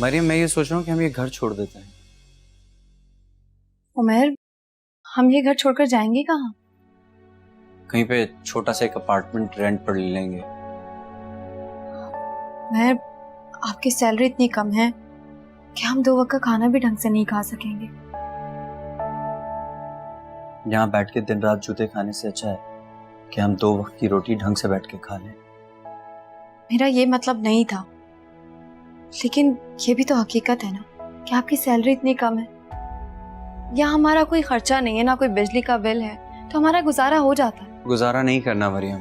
मरियम, मैं ये सोच रहा हूँ कि हम ये घर छोड़ देते हैं। उमर, हम ये घर छोड़कर जाएंगे कहाँ? कहीं पे छोटा सा एक अपार्टमेंट रेंट पर ले लेंगे। उमर, आपकी सैलरी इतनी कम है कि हम 2 वक्त का खाना भी ढंग से नहीं खा सकेंगे। यहाँ बैठ के दिन रात जूते खाने से अच्छा है कि हम 2 वक्त की रोटी ढंग से बैठ के खा लें। मेरा ये मतलब नहीं था, लेकिन ये भी तो हकीकत है ना कि आपकी सैलरी इतनी कम है। यहाँ हमारा कोई खर्चा नहीं है, ना कोई बिजली का बिल है, तो हमारा गुजारा हो जाता है। गुजारा नहीं करना मरियम,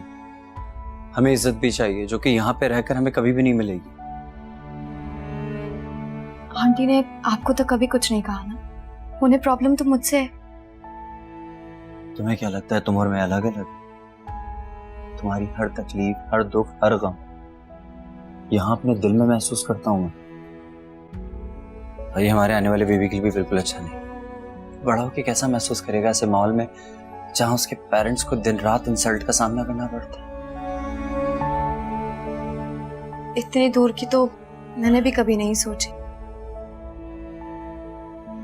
हमें इज्जत भी चाहिए जो कि यहाँ पे रहकर हमें कभी भी नहीं मिलेगी। आंटी ने आपको तो कभी कुछ नहीं कहा ना, उन्हें प्रॉब्लम तो मुझसे है। तुम्हें क्या लगता है तुम और मैं अलग अलग? तुम्हारी हर तकलीफ, हर दुख, हर गम यहाँ अपने दिल में महसूस करता हूँ मैं। भाई हमारे आने वाले बेबी के लिए भी बिल्कुल अच्छा नहीं। बड़ा होके कैसा महसूस करेगा ऐसे माहौल में जहाँ उसके पेरेंट्स को दिन रात इंसल्ट का सामना करना पड़ता है। इतनी दूर की तो मैंने भी कभी नहीं सोची,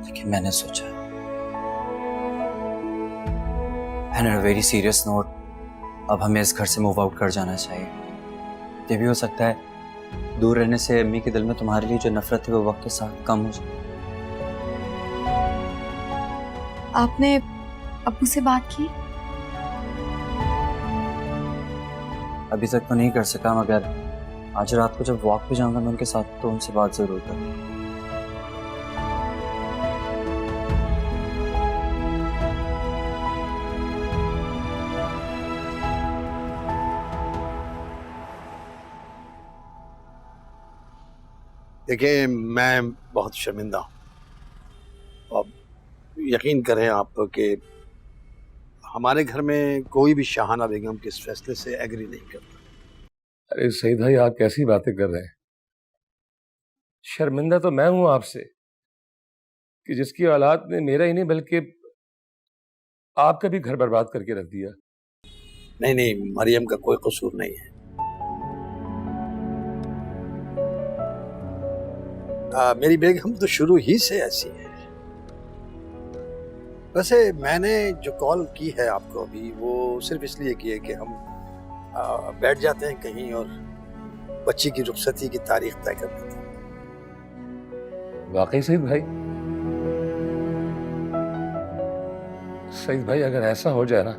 लेकिन मैंने सोचा। And on a very serious note, अब हमें इस घर से मूव आउट कर जाना चाहिए। ये भी हो सकता है दूर रहने से अम्मी के दिल में तुम्हारे लिए जो नफरत है वो वक्त के साथ कम हो जाए। आपने अब्बू से बात की? अभी तक तो नहीं कर सका, मगर आज रात को जब वॉक पे जाऊंगा मैं उनके साथ तो उनसे बात जरूर करूंगा। देखिए, मैं बहुत शर्मिंदा हूँ। अब यकीन करें आप कि हमारे घर में कोई भी शाहाना बेगम के इस फैसले से एग्री नहीं करता। अरे सईद भाई, आप कैसी बातें कर रहे हैं? शर्मिंदा तो मैं हूं आपसे कि जिसकी औलाद ने मेरा ही नहीं बल्कि आपका भी घर बर्बाद करके रख दिया। नहीं नहीं, मरियम का कोई कसूर नहीं है। मेरी बेगम तो शुरू ही से ऐसी है। वैसे मैंने जो कॉल की है आपको अभी, वो सिर्फ इसलिए की है कि हम बैठ जाते हैं कहीं और बच्ची की रुखसती की तारीख तय कर देते हैं। वाकई सईद भाई, सईद भाई अगर ऐसा हो जाए ना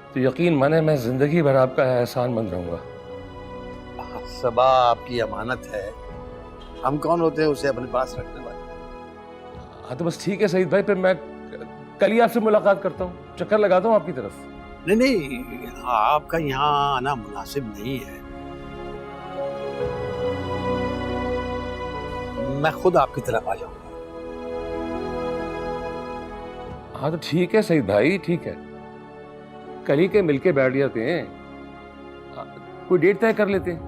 तो यकीन माने मैं जिंदगी भर आपका एहसानमंद रहूंगा। सबा आपकी अमानत है, हम कौन होते हैं उसे अपने पास रखने वाले। हाँ तो बस ठीक है सईद भाई, फिर मैं कल ही आपसे मुलाकात करता हूँ, चक्कर लगाता हूँ आपकी तरफ। नहीं नहीं, आपका यहाँ आना मुनासिब नहीं है। मैं खुद आपकी तरफ आ जाऊंगा। हाँ तो ठीक है सईद भाई, ठीक है, कल ही के मिलके बैठ जाते हैं, कोई डेट तय कर लेते हैं।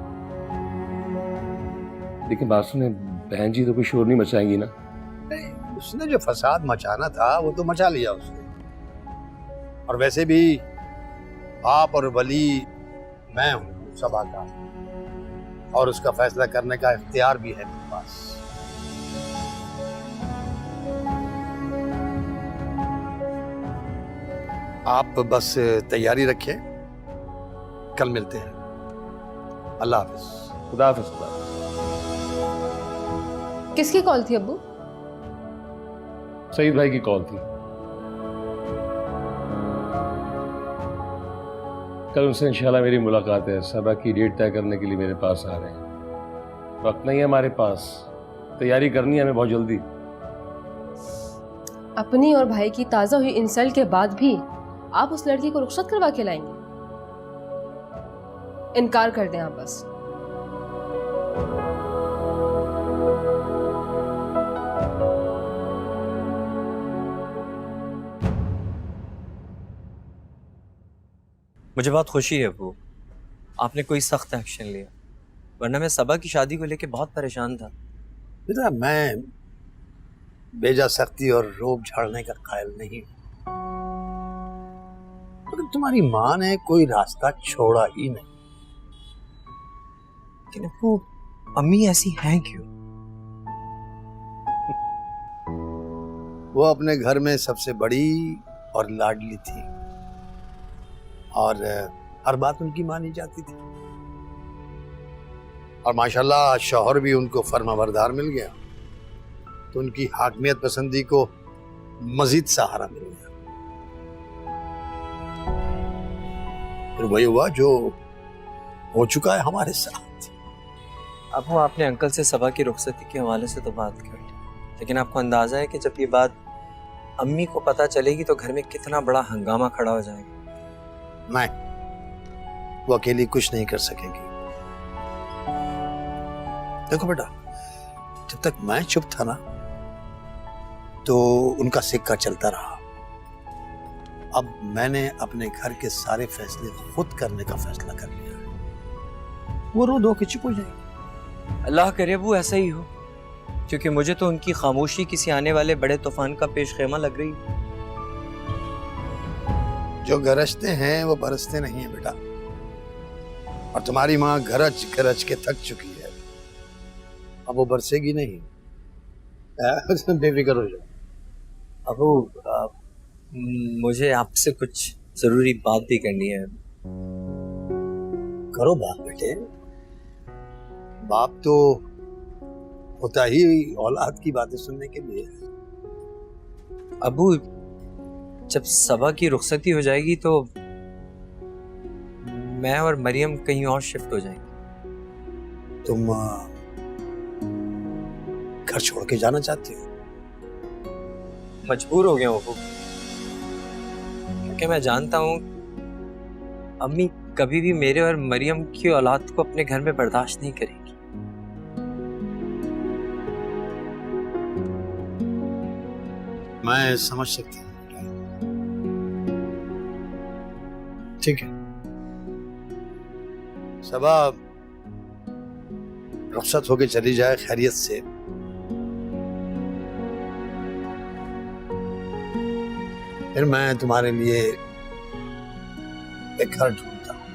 लेकिन बात सुने, बहन जी तो कोई शोर नहीं मचाएंगी ना? नहीं, उसने जो फसाद मचाना था वो तो मचा लिया उसने। और वैसे भी आप और वली मैं हूं सबा का, और उसका फैसला करने का इख्तियार भी है मेरे पास। आप बस तैयारी रखें, कल मिलते हैं। अल्लाह हाफिज। खुदा हाफिज। खुदा हाफिज। किसकी कॉल थी अब्बू? सईद भाई की कॉल थी। कल उनसे इंशाल्लाह मेरी मुलाकात है। सबा की डेट तय करने के लिए मेरे पास आ रहे हैं। वक्त नहीं है हमारे पास, तैयारी करनी है हमें बहुत जल्दी। अपनी और भाई की ताजा हुई इंसल्ट के बाद भी आप उस लड़की को रुखसत करवा के लाएंगे? इनकार कर दें आप बस। मुझे बहुत खुशी है वो आपने कोई सख्त एक्शन लिया, वरना मैं सबा की शादी को लेके बहुत परेशान था। बेटा, मैं बेजा सख्ती और रोब झाड़ने का कायल नहीं, मगर तुम्हारी माँ ने कोई रास्ता छोड़ा ही नहीं। लेकिन वो अम्मी ऐसी हैं क्यों? वो अपने घर में सबसे बड़ी और लाडली थी और हर बात उनकी मानी जाती थी। और माशाल्लाह शौहर भी उनको फर्माबरदार मिल गया, तो उनकी हाकमियत पसंदी को मजीद सहारा मिल गया। फिर वही हुआ जो हो चुका है हमारे साथ। अब वो आपने अंकल से सबा की रुखसती के हवाले से तो बात कर ली, लेकिन आपको अंदाजा है कि जब ये बात अम्मी को पता चलेगी तो घर में कितना बड़ा हंगामा खड़ा हो जाएगा। नहीं, वो अकेली कुछ नहीं कर सकेगी। देखो बेटा, जब तक मैं चुप था ना तो उनका सिक्का चलता रहा। अब मैंने अपने घर के सारे फैसले खुद करने का फैसला कर लिया है। वो रो धो के चुप हो जाएगी। अल्लाह करे वो ऐसा ही हो, क्योंकि मुझे तो उनकी खामोशी किसी आने वाले बड़े तूफान का पेश खेमा लग रही। जो गरजते हैं वो बरसते नहीं है बेटा, और तुम्हारी माँ गरज गरज के थक चुकी है, अब वो बरसेगी नहीं। बेफिक्र हो जाओ। अबू, मुझे आपसे कुछ जरूरी बात भी करनी है। करो बात बेटे, बाप तो होता ही औलाद की बातें सुनने के लिए। अबू, जब सबा की रुखसती हो जाएगी तो मैं और मरियम कहीं और शिफ्ट हो जाएंगे। तुम घर छोड़ के जाना चाहती हो? मजबूर हो गया हूँ अबू, क्योंकि मैं जानता हूँ अम्मी कभी भी मेरे और मरियम की औलाद को अपने घर में बर्दाश्त नहीं करेगी। मैं समझ सकती हूँ। ठीक है सबा, रुखसत होके चली जाए खैरियत से। फिर मैं तुम्हारे लिए एक घर ढूंढता हूँ।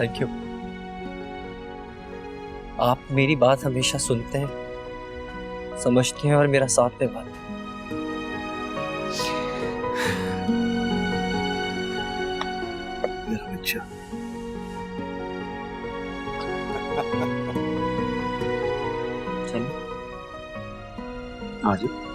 Thank you. आप मेरी बात हमेशा सुनते हैं, समझते हैं और मेरा साथ निभाते हैं। मेरा बच्चा। चलो आ जाओ।